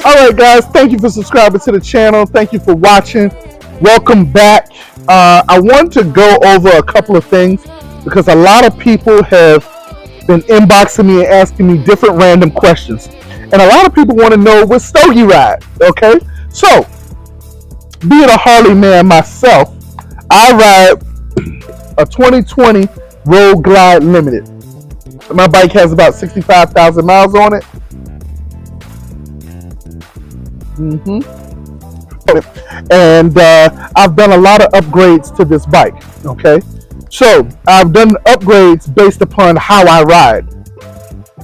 All right, guys, thank you for subscribing to the channel. Thank you for watching. Welcome back. I want to go over a couple of things because a lot of people have been inboxing me and asking me different random questions. And a lot of people want to know what stogie ride, okay? So, being a Harley man myself, I ride a 2020 Road Glide Limited. My bike has about 65,000 miles on it. And I've done a lot of upgrades to this bike, okay? So I've done upgrades based upon how I ride.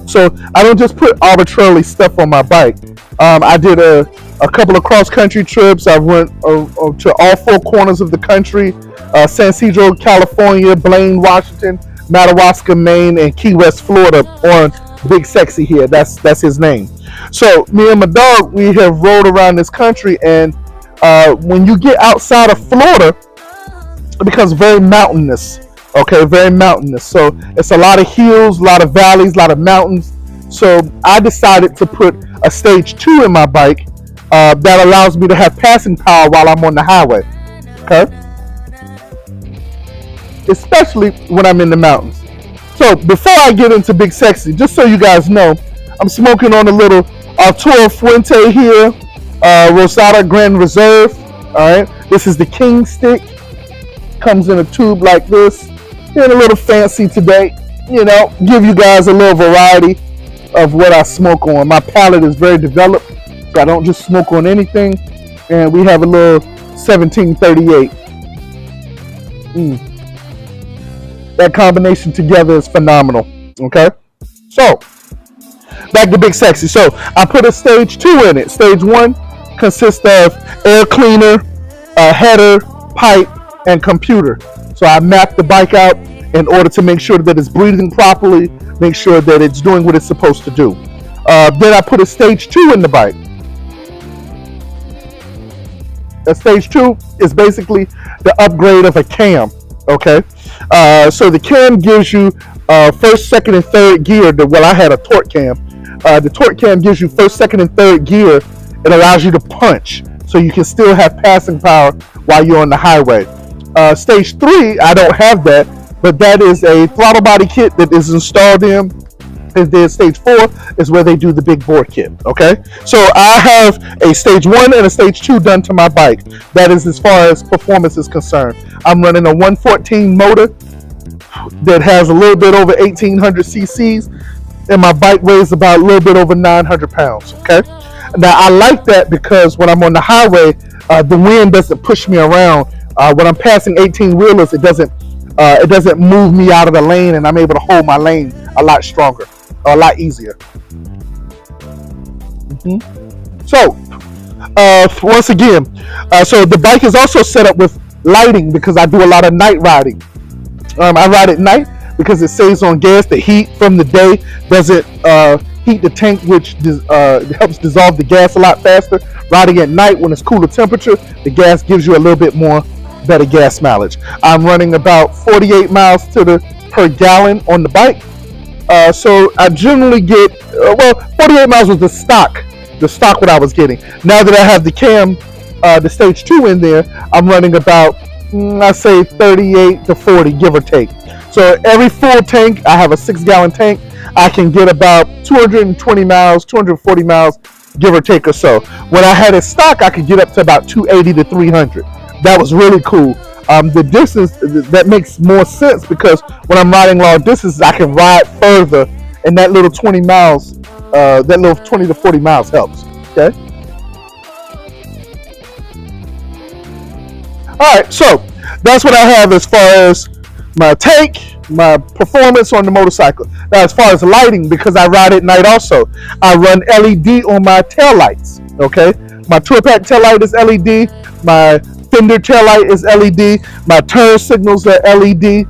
So I don't just put arbitrarily stuff on my bike. I did a couple of cross-country trips. I went to all four corners of the country, San Ysidro, California, Blaine, Washington, Madawaska, Maine, and Key West, Florida on Big Sexxy here. That's his name. So me and my dog, we have rode around this country, and when you get outside of Florida, it becomes very mountainous. Okay, very mountainous. So it's a lot of hills, a lot of valleys, a lot of mountains. So I decided to put a stage 2 in my bike that allows me to have passing power while I'm on the highway. Okay, especially when I'm in the mountains. So before I get into Big Sexy, just so you guys know, I'm smoking on a little Arturo Fuente here, Rosada Grand Reserve. All right, this is the King Stick. Comes in a tube like this. Getting a little fancy today, you know, give you guys a little variety of what I smoke on. My palate is very developed, so I don't just smoke on anything. And we have a little 1738. That combination together is phenomenal. Okay, so back to Big Sexy. So I put a stage 2 in it. Stage 1 consists of air cleaner, header, pipe, and computer. So I mapped the bike out in order to make sure that it's breathing properly, make sure that it's doing what it's supposed to do. Then I put a stage 2 in the bike. A stage 2 is basically the upgrade of a cam. Okay, so the cam gives you first, second, and third gear. Well, I had a torque cam. The torque cam gives you first, second, and third gear. It allows you to punch, so you can still have passing power while you're on the highway. Stage 3, I don't have that, but that is a throttle body kit that is installed in. And then stage 4 is where they do the big bore kit. Okay, so I have a stage 1 and a stage 2 done to my bike. That is as far as performance is concerned. I'm running a 114 motor that has a little bit over 1800 cc's, and my bike weighs about a little bit over 900 pounds. Okay, now I like that because when I'm on the highway, the wind doesn't push me around. When I'm passing 18 wheelers, it doesn't move me out of the lane, and I'm able to hold my lane a lot stronger, a lot easier. So once again, so the bike is also set up with lighting because I do a lot of night riding. I ride at night because it saves on gas. The heat from the day doesn't heat the tank, which helps dissolve the gas a lot faster. Riding at night when it's cooler temperature, the gas gives you a little bit more better gas mileage. I'm running about 48 miles per gallon on the bike. So I generally get, 48 miles was the stock what I was getting. Now that I have the cam, the stage 2 in there, I'm running about, I say 38 to 40, give or take. So every full tank, I have a 6-gallon tank, I can get about 220 miles, 240 miles, give or take or so. When I had it stock, I could get up to about 280 to 300. That was really cool. The distance, that makes more sense because when I'm riding long distances, I can ride further, and that little 20 miles, that little 20 to 40 miles helps. Okay. All right, so that's what I have as far as my tank, my performance on the motorcycle. Now, as far as lighting, because I ride at night also, I run LED on my tail lights. Okay, my tour pack tail light is LED. My fender tail light is LED. My turn signals are LED.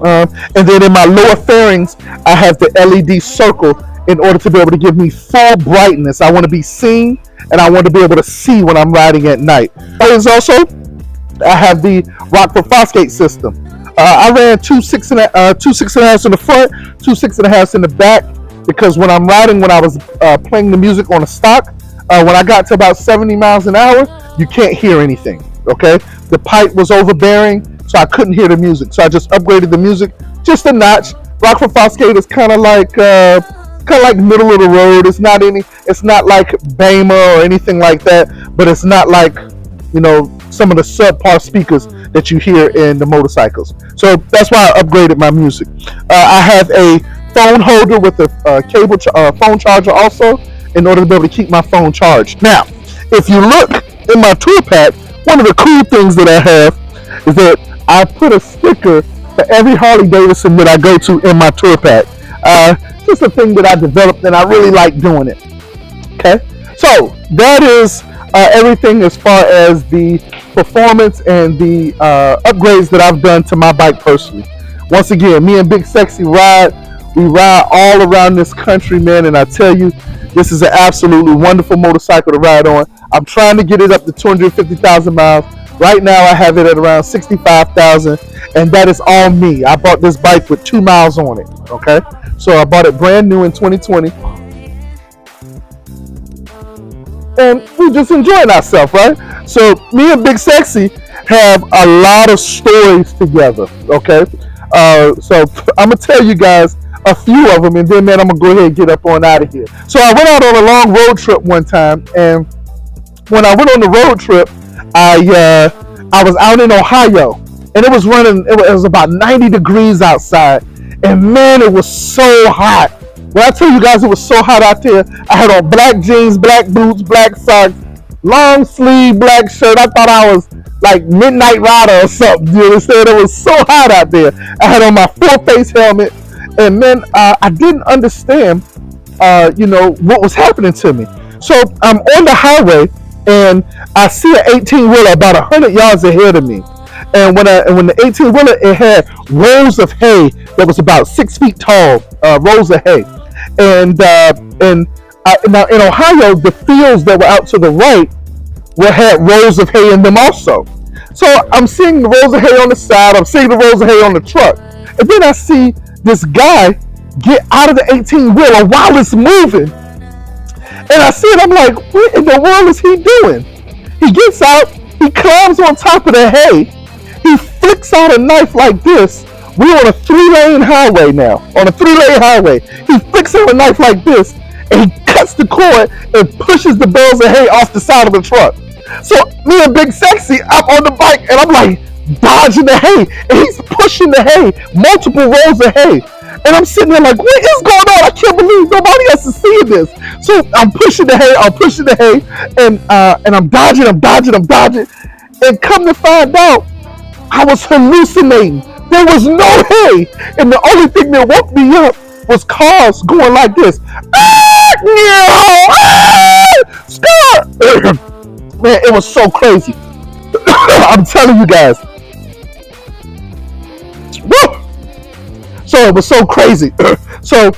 And then in my lower fairings, I have the LED circle in order to be able to give me full brightness. I want to be seen, and I want to be able to see when I'm riding at night. Also, I have the Rockford Fosgate system. I ran two 6.5s in the front, two 6.5s in the back, because when I'm riding, when I was playing the music on a stock, When I got to about 70 miles an hour, you can't hear anything. Okay, the pipe was overbearing, so I couldn't hear the music. So I just upgraded the music just a notch. Rockford Fosgate is kind of like middle of the road. It's not like Bama or anything like that, but it's not like, some of the subpar speakers that you hear in the motorcycles. So that's why I upgraded my music. I have a phone holder with a cable phone charger also, in order to be able to keep my phone charged. Now, if you look in my tour pack, one of the cool things that I have is that I put a sticker for every Harley Davidson that I go to in my tour pack. Just a thing that I developed, and I really like doing it. Okay, so that is everything as far as the performance and the upgrades that I've done to my bike personally. Once again, me and Big Sexy we ride all around this country, man, and I tell you, this is an absolutely wonderful motorcycle to ride on. I'm trying to get it up to 250,000 miles. Right now I have it at around 65,000, and that is all me. I bought this bike with 2 miles on it. Okay, so I bought it brand new in 2020, and we just enjoying ourselves, right? So me and Big Sexy have a lot of stories together. Okay, so I'm gonna tell you guys a few of them, and then, man, I'm gonna go ahead and get up on out of here. So I went out on a long road trip one time, and when I went on the road trip, I was out in Ohio, and it was raining. It was about 90 degrees outside, and man, it was so hot. When I tell you guys it was so hot out there, I had on black jeans, black boots, black socks, long sleeve black shirt. I thought I was like Midnight Rider or something. You understand? It was so hot out there. I had on my full face helmet, and man, I didn't understand, what was happening to me. So I'm on the highway, and I see an 18-wheeler about 100 yards ahead of me. And when the 18-wheeler, it had rows of hay that was about 6 feet tall, rows of hay. And now in Ohio, the fields that were out to the right had rows of hay in them also. So I'm seeing the rows of hay on the side. I'm seeing the rows of hay on the truck. And then I see this guy get out of the 18-wheeler while it's moving. And I see it, I'm like, what in the world is he doing? He gets out, he climbs on top of the hay, he flicks out a knife like this. We're on a 3-lane highway now, He flicks out a knife like this, and he cuts the cord and pushes the bales of hay off the side of the truck. So me and Big Sexy, I'm on the bike, and I'm like dodging the hay, and he's pushing the hay, multiple rows of hay. And I'm sitting there like, what is going on? I can't believe nobody else is seeing this. So I'm pushing the hay, and I'm dodging. And come to find out, I was hallucinating. There was no hay. And the only thing that woke me up was cars going like this. Man, it was so crazy. I'm telling you guys. Woo! So it was so crazy. So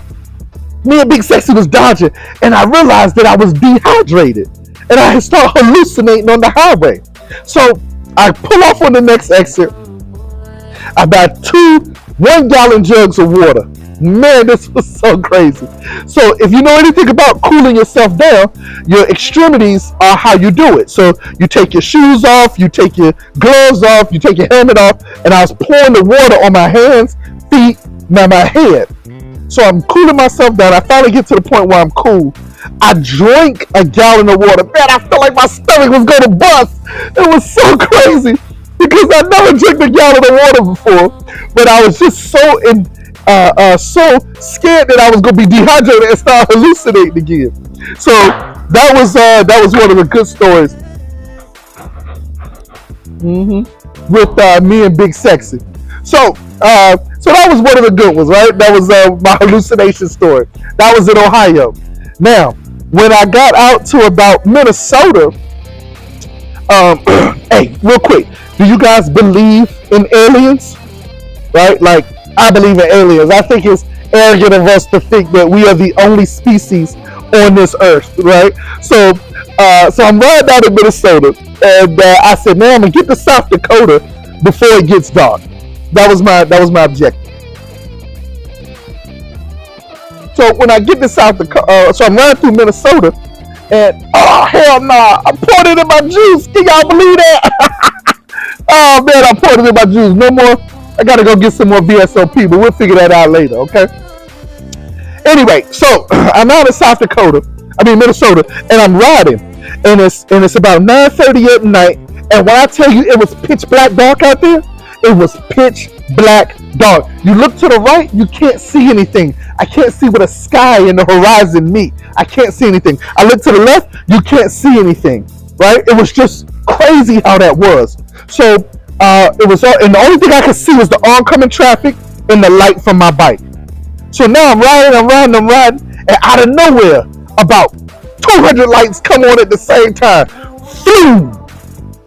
me and Big Sexy was dodging, and I realized that I was dehydrated, and I started hallucinating on the highway. So I pull off on the next exit. I buy 2 1-gallon jugs of water. Man, this was so crazy. So if you know anything about cooling yourself down, your extremities are how you do it. So you take your shoes off, you take your gloves off, you take your helmet off, and I was pouring the water on my hands, feet, now my head. So I'm cooling myself down. I finally get to the point where I'm cool. I drank a gallon of water. Man, I felt like my stomach was going to bust. It was so crazy because I never drank a gallon of water before. But I was just so scared that I was going to be dehydrated and start hallucinating again. So that was one of the good stories with me and Big Sexy. So that was one of the good ones, right? That was my hallucination story. That was in Ohio. Now, when I got out to about Minnesota, hey, real quick, do you guys believe in aliens? Right? Like, I believe in aliens. I think it's arrogant of us to think that we are the only species on this earth, right? So I'm riding out in Minnesota, and I said, man, I'm gonna get to South Dakota before it gets dark. That was my objective. So when I get to South Dakota, so I'm riding through Minnesota, And oh hell nah, I poured it in my juice. Can y'all believe that? Oh man, I poured it in my juice. No more. I gotta go get some more VSOP, but we'll figure that out later, okay? Anyway, so I'm out in Minnesota, and I'm riding, and it's about 9:30 at night. And when I tell you it was pitch black dark out there, it was pitch black dark. You look to the right, you can't see anything. I can't see where the sky and the horizon meet. I can't see anything. I look to the left, you can't see anything. Right? It was just crazy how that was. So it was, and the only thing I could see was the oncoming traffic and the light from my bike. So now I'm riding, and out of nowhere, about 200 lights come on at the same time. Boom!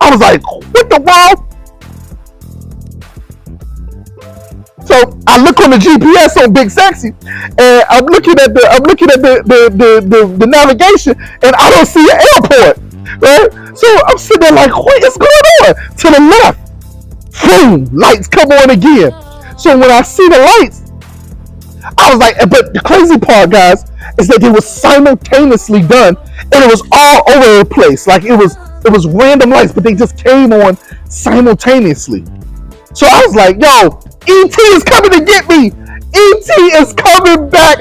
I was like, what the world? So I look on the GPS on Big Sexxy, and I'm looking at the navigation, and I don't see an airport. Right? So I'm sitting there like, what is going on? To the left, boom, lights come on again. So when I see the lights, I was like, but the crazy part, guys, is that they were simultaneously done, and it was all over the place. Like it was random lights, but they just came on simultaneously. So I was like, yo, ET is coming to get me. ET is coming back.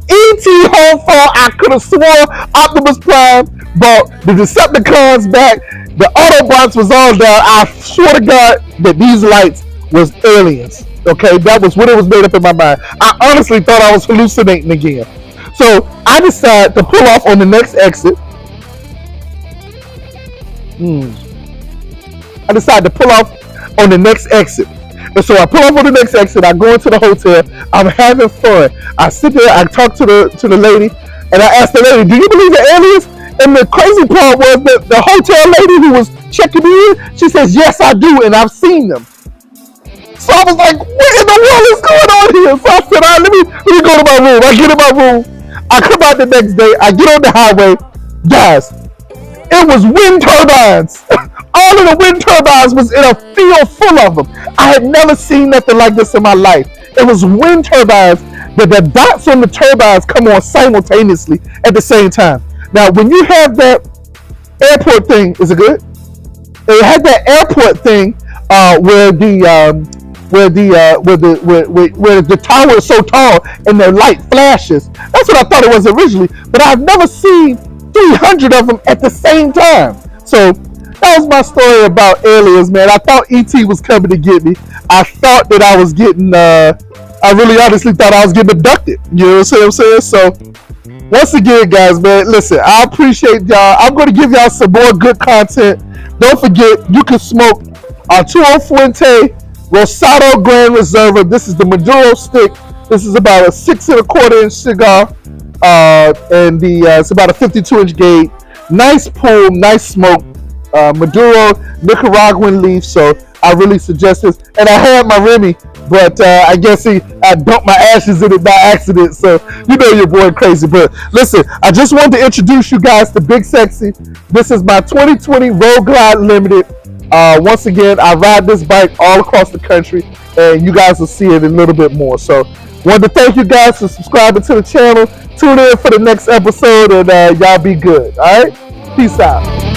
ET home fall. I could have swore Optimus Prime brought the Decepticons back. The Autobots was all down. I swear to God that these lights was aliens. Okay, that was what it was made up in my mind. I honestly thought I was hallucinating again. So I decided to pull off on the next exit. I decided to pull off on the next exit. And so I pull up on the next exit. I go into the hotel. I'm having fun. I sit there. I talk to the lady, and I asked the lady, "Do you believe in aliens?" And the crazy part was that the hotel lady who was checking me in, she says, "Yes, I do, and I've seen them." So I was like, "What in the world is going on here?" So I said, "All right, let me go to my room." I get in my room. I come out the next day. I get on the highway, guys. It was wind turbines. All of the wind turbines was in a field full of them. I had never seen nothing like this in my life. It was wind turbines, but the dots on the turbines come on simultaneously at the same time. Now, when you have that airport thing, is it good? It had that airport thing where the tower is so tall and the light flashes. That's what I thought it was originally, but I've never seen 300 of them at the same time. So that was my story about aliens, man. I thought ET was coming to get me. I thought that I was getting, I really honestly thought I was getting abducted. You know what I'm saying? So once again, guys, man, listen, I appreciate y'all. I'm going to give y'all some more good content. Don't forget, you can smoke Arturo Fuente Rosado Grand Reserva. This is the Maduro stick. This is about a 6 1/4 inch cigar. And it's about a 52-inch gauge. Nice pull, nice smoke. Maduro Nicaraguan leaf. So I really suggest this. And I had my Remy, but I guess I dumped my ashes in it by accident. So you know your boy crazy. But listen, I just wanted to introduce you guys to Big Sexxy. This is my 2020 Road Glide Limited. Once again, I ride this bike all across the country, and you guys will see it a little bit more. So wanted to thank you guys for subscribing to the channel. Tune in for the next episode, and y'all be good. All right? Peace out.